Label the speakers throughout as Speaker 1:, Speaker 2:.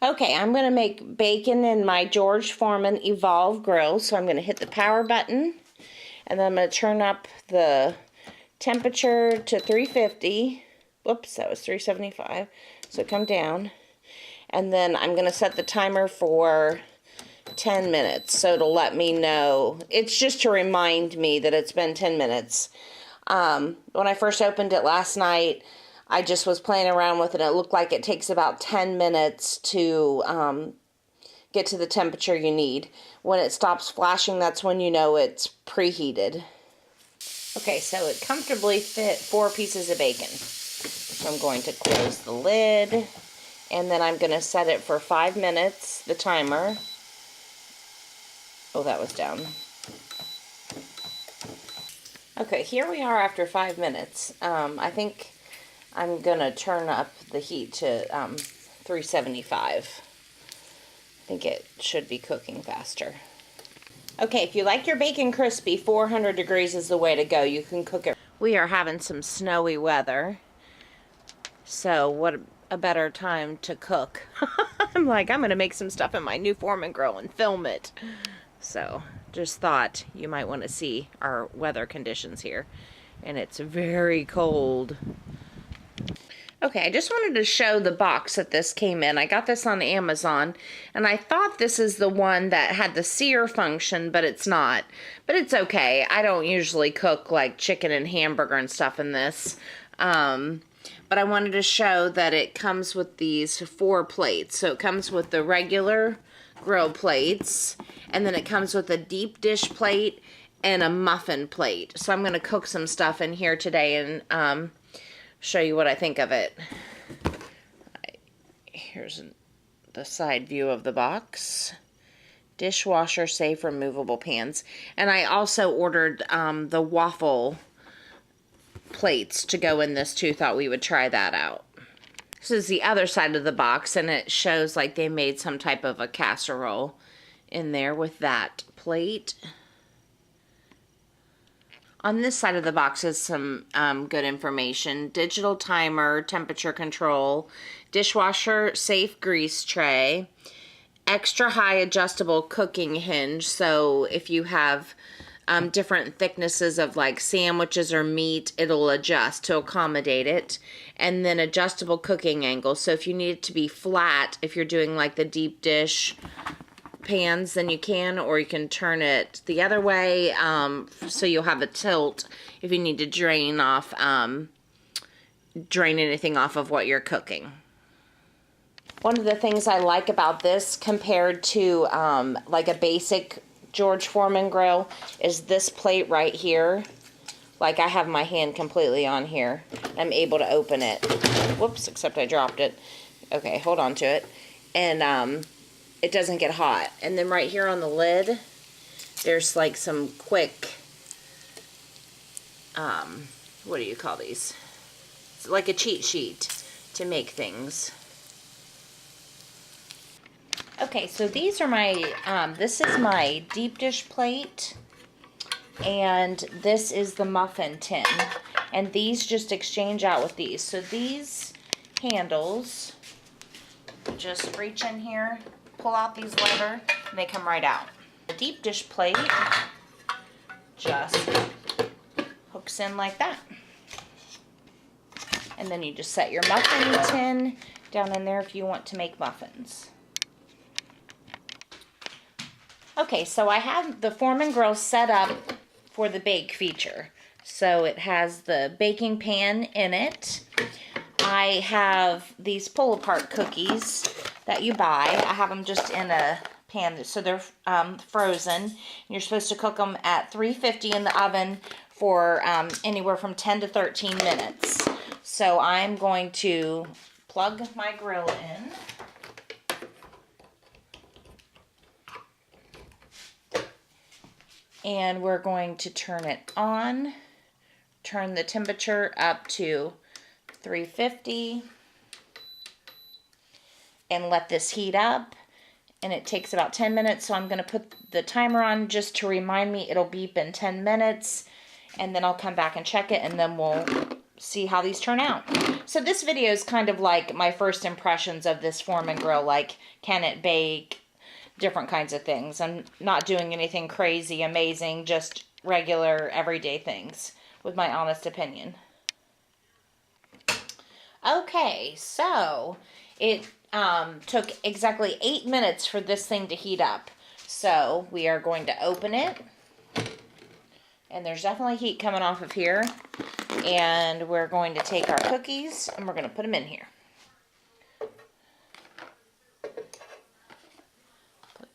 Speaker 1: Okay, I'm going to make bacon in my George Foreman Evolve grill. So I'm going to hit the power button, and then I'm going to turn up the temperature to 350. Whoops, that was 375. So come down. And then I'm going to set the timer for 10 minutes. So it'll let me know. It's just to remind me that it's been 10 minutes. When I first opened it last night, I just was playing around with it. It looked like it takes about 10 minutes to get to the temperature you need. When it stops flashing, that's when you know it's preheated. Okay, so it comfortably fit 4 pieces of bacon. So I'm going to close the lid, and then I'm going to set it for 5 minutes, the timer. Oh, that was down. Okay, here we are after 5 minutes. I think I'm going to turn up the heat to 375. I think it should be cooking faster. Okay, if you like your bacon crispy, 400 degrees is the way to go. You can cook it. We are having some snowy weather, so what a better time to cook. I'm like, I'm going to make some stuff in my new Foreman grill and film it. So, just thought you might want to see our weather conditions here. And it's very cold. Okay, I just wanted to show the box that this came in. I got this on Amazon, and I thought this is the one that had the sear function, but it's not. But it's okay. I don't usually cook like chicken and hamburger and stuff in this. But I wanted to show that it comes with these 4 plates. So it comes with the regular grill plates, and then it comes with a deep dish plate and a muffin plate. So I'm going to cook some stuff in here today and show you what I think of it. Here's the side view of the box. Dishwasher safe removable pans. And I also ordered the waffle plates to go in this too. Thought we would try that out. This is the other side of the box, and it shows like they made some type of a casserole in there with that plate. On this side of the box is some good information. Digital timer, temperature control, dishwasher safe grease tray, extra high adjustable cooking hinge. So if you have different thicknesses of like sandwiches or meat, it'll adjust to accommodate it. And then adjustable cooking angle. So if you need it to be flat, if you're doing like the deep dish pans, then you can, or you can turn it the other way, so you'll have a tilt if you need to drain anything off of what you're cooking. One of the things I like about this compared to like a basic George Foreman grill is this plate right here. Like, I have my hand completely on here. I'm able to open it. Whoops, except I dropped it. Okay, hold on to it. And it doesn't get hot. And then right here on the lid, there's like some quick, what do you call these? It's like a cheat sheet to make things. Okay, so these are my, this is my deep dish plate, and this is the muffin tin. And these just exchange out with these. So these handles, just reach in here, pull out these lever, and they come right out. The deep dish plate just hooks in like that. And then you just set your muffin tin down in there if you want to make muffins. Okay, so I have the Foreman grill set up for the bake feature. So it has the baking pan in it. I have these pull-apart cookies that you buy. I have them just in a pan, so they're frozen. You're supposed to cook them at 350 in the oven for anywhere from 10 to 13 minutes. So I'm going to plug my grill in. And we're going to turn it on, turn the temperature up to 350, and let this heat up. And it takes about 10 minutes, so I'm going to put the timer on just to remind me it'll beep in 10 minutes. And then I'll come back and check it, and then we'll see how these turn out. So this video is kind of like my first impressions of this Foreman grill, like can it bake, different kinds of things. I'm not doing anything crazy, amazing, just regular, everyday things with my honest opinion. Okay, so it took exactly 8 minutes for this thing to heat up. So we are going to open it. And there's definitely heat coming off of here. And we're going to take our cookies and we're going to put them in here. You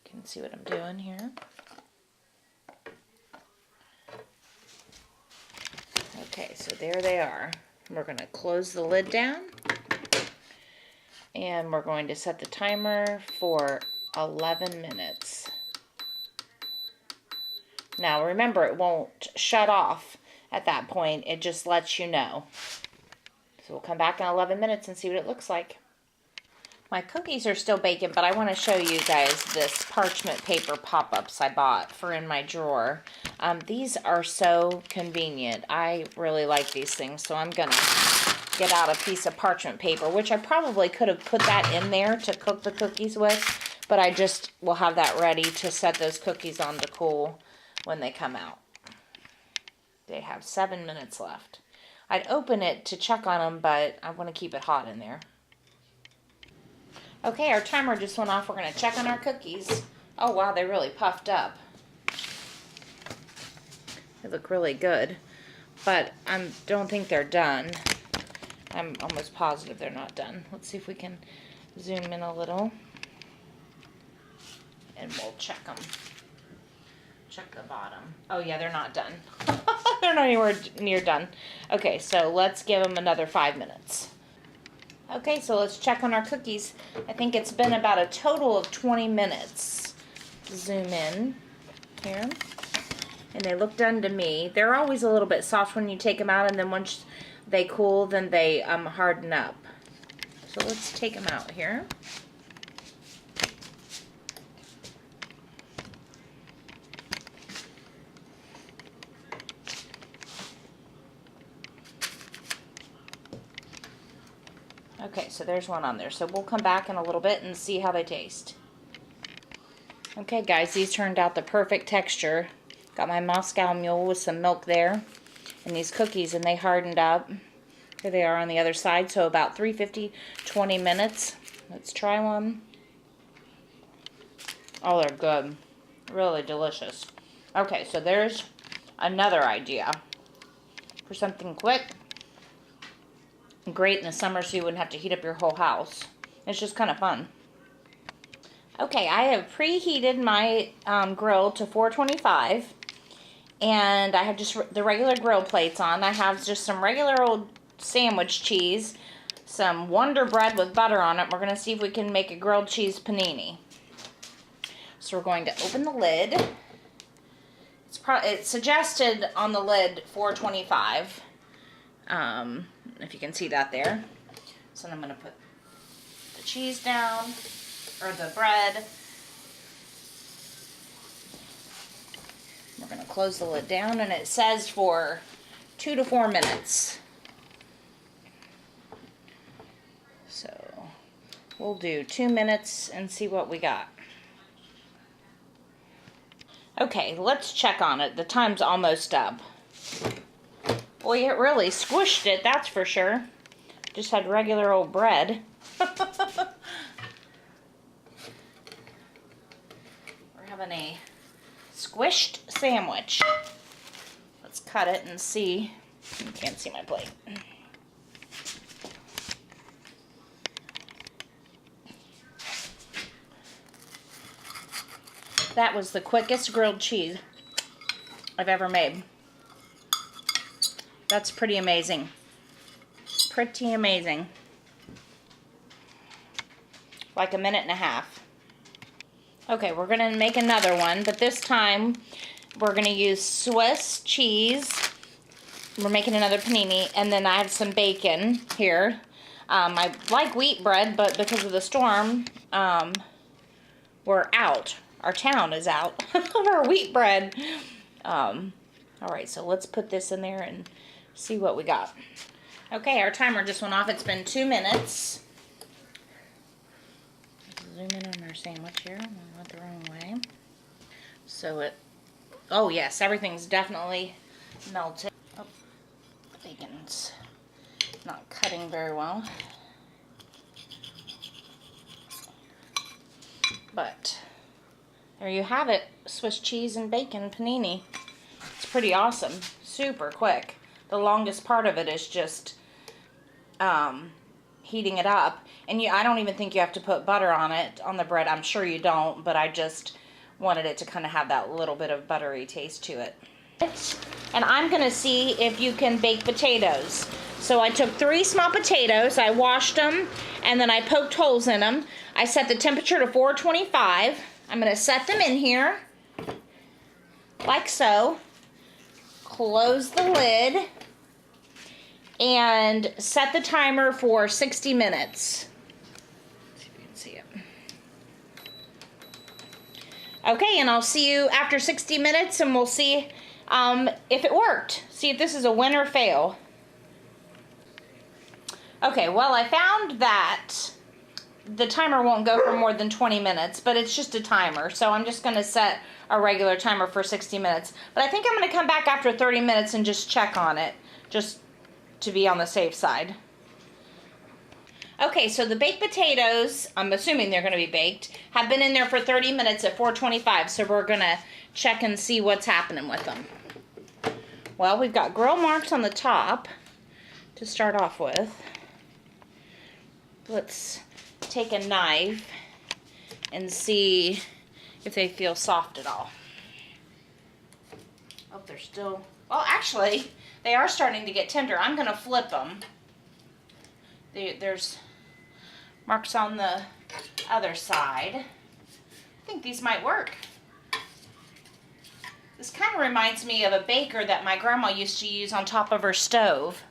Speaker 1: can see what I'm doing here. Okay, so there they are. We're going to close the lid down. And we're going to set the timer for 11 minutes. Now remember, it won't shut off at that point. It just lets you know. So we'll come back in 11 minutes and see what it looks like. My cookies are still baking, but I want to show you guys this parchment paper pop-ups I bought for in my drawer. These are so convenient. I really like these things, so I'm going to get out a piece of parchment paper, which I probably could have put that in there to cook the cookies with, but I just will have that ready to set those cookies on to cool when they come out. They have 7 minutes left. I'd open it to check on them, but I want to keep it hot in there. Okay, our timer just went off. We're going to check on our cookies. Oh wow, they really puffed up. They look really good, but I don't think they're done. I'm almost positive they're not done. Let's see if we can zoom in a little. And we'll check them. Check the bottom. Oh yeah, they're not done. They're not anywhere near done. Okay, so let's give them another 5 minutes. Okay, so let's check on our cookies. I think it's been about a total of 20 minutes. Zoom in here. And they look done to me. They're always a little bit soft when you take them out, and then once they cool, then they harden up. So let's take them out here. Okay, so there's one on there. So we'll come back in a little bit and see how they taste. Okay guys, these turned out the perfect texture. Got my Moscow Mule with some milk there. And these cookies, and they hardened up. Here they are on the other side, so about 350, 20 minutes. Let's try one. Oh, they're good. Really delicious. Okay, so there's another idea for something quick. Great in the summer so you wouldn't have to heat up your whole house. It's just kind of fun. Okay, I have preheated my grill to 425, and I have just the regular grill plates on. I have just some regular old sandwich cheese, some Wonder Bread with butter on it. We're going to see if we can make a grilled cheese panini. So we're going to open the lid. It's suggested on the lid 425. If you can see that there. So then I'm going to put the cheese down, or the bread. We're going to close the lid down, and it says for 2 to 4 minutes. So we'll do 2 minutes and see what we got. Okay, let's check on it. The time's almost up. Boy, it really squished it, that's for sure. Just had regular old bread. We're having a squished sandwich. Let's cut it and see. You can't see my plate. That was the quickest grilled cheese I've ever made. That's pretty amazing. Pretty amazing. Like a minute and a half. Okay, we're going to make another one, but this time we're going to use Swiss cheese. We're making another panini, and then I have some bacon here. I like wheat bread, but because of the storm, we're out. Our town is out of our wheat bread. Alright, so let's put this in there and see what we got. Okay, our timer just went off. It's been 2 minutes. Zoom in on our sandwich here. I went the wrong way. So it, oh yes, everything's definitely melted. Oh, the bacon's not cutting very well. But there you have it, Swiss cheese and bacon panini. It's pretty awesome, super quick. The longest part of it is just heating it up. And I don't even think you have to put butter on it, on the bread. I'm sure you don't, but I just wanted it to kind of have that little bit of buttery taste to it. And I'm gonna see if you can bake potatoes. So I took 3 small potatoes, I washed them, and then I poked holes in them. I set the temperature to 425. I'm gonna set them in here, like so. Close the lid, and set the timer for 60 minutes. Let's see if you can see it. Okay, and I'll see you after 60 minutes, and we'll see if it worked. See if this is a win or fail. Okay, well, I found that the timer won't go for more than 20 minutes, but it's just a timer, so I'm just going to set a regular timer for 60 minutes. But I think I'm going to come back after 30 minutes and just check on it, just to be on the safe side. Okay, so the baked potatoes, I'm assuming they're going to be baked, have been in there for 30 minutes at 425, so we're going to check and see what's happening with them. Well, we've got grill marks on the top to start off with. Let's take a knife and see if they feel soft at all. Oh, they're still, well, actually, they are starting to get tender. I'm going to flip them. There's marks on the other side. I think these might work. This kind of reminds me of a baker that my grandma used to use on top of her stove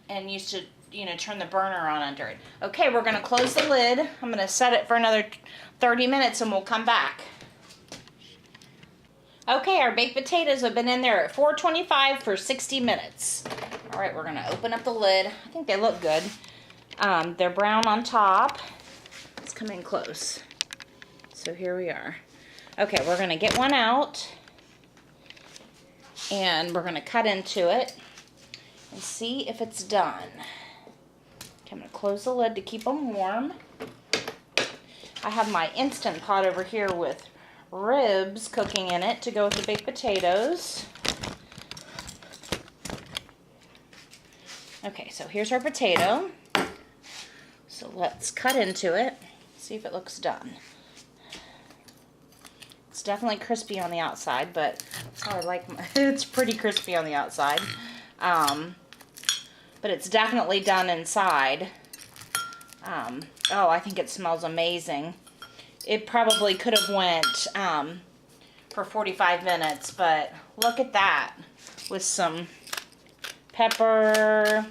Speaker 1: and used to, you know, turn the burner on under it. Okay, we're going to close the lid. I'm going to set it for another 30 minutes and we'll come back. Okay, our baked potatoes have been in there at 425 for 60 minutes. All right, we're going to open up the lid. I think they look good. They're brown on top. Let's come in close. So here we are. Okay, we're going to get one out. And we're going to cut into it and see if it's done. Okay, I'm going to close the lid to keep them warm. I have my Instant Pot over here with ribs cooking in it to go with the baked potatoes. Okay, so here's our potato. So let's cut into it, see if it looks done. It's definitely crispy on the outside, but that's how I like it's pretty crispy on the outside. But it's definitely done inside. Oh, I think it smells amazing. It probably could have went for 45 minutes, but look at that. With some pepper,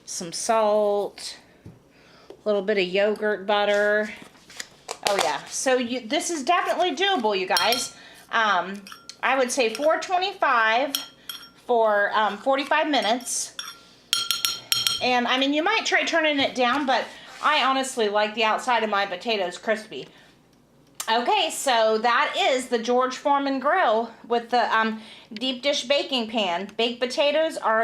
Speaker 1: some salt, a little bit of yogurt butter. Oh yeah, so this is definitely doable, you guys. I would say 425 for 45 minutes. And I mean, you might try turning it down, but I honestly like the outside of my potatoes crispy. Okay, so that is the George Foreman grill with the deep dish baking pan. Baked potatoes are